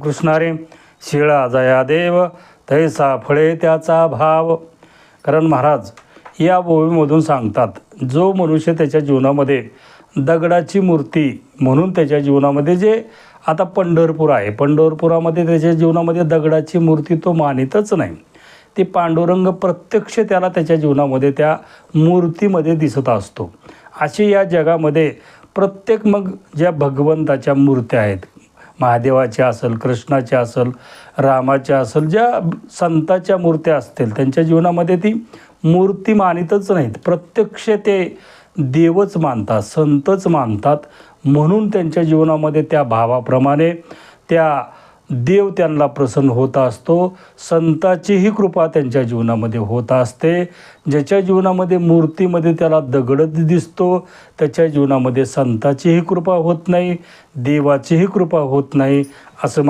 कृष्णारे शिळा जया देव तैसा फळे त्याचा भाव. कारण महाराज या ओवीमधून सांगतात, जो मनुष्य त्याच्या जीवनामध्ये दगडाची मूर्ती म्हणून त्याच्या जीवनामध्ये जे आता पंढरपूर आहे, पंढरपुरामध्ये त्याच्या जीवनामध्ये दगडाची मूर्ती तो मानितच नाही. ती पांडुरंग प्रत्यक्ष त्याला त्याच्या जीवनामध्ये त्या मूर्तीमध्ये दिसत असतो. अशी या जगामध्ये प्रत्येक मग ज्या भगवंताच्या मूर्त्या आहेत, महादेवाच्या असेल, कृष्णाच्या असेल, रामाच्या असेल, ज्या संताच्या मूर्त्या असतील त्यांच्या जीवनामध्ये ती मूर्ती मानितच नाहीत. प्रत्यक्ष ते देवच मानतात, संतच मानतात. म्हणून त्यांच्या जीवनामध्ये त्या भावाप्रमाणे त्या देव त्यांना प्रसन्न होत असतो. संताचीही कृपा त्यांच्या जीवनामध्ये होत असते. ज्याच्या जीवनामध्ये मूर्तीमध्ये त्याला दगडच दिसतो, त्याच्या जीवनामध्ये संताचीही कृपा होत नाही, देवाचीही कृपा होत नाही, असं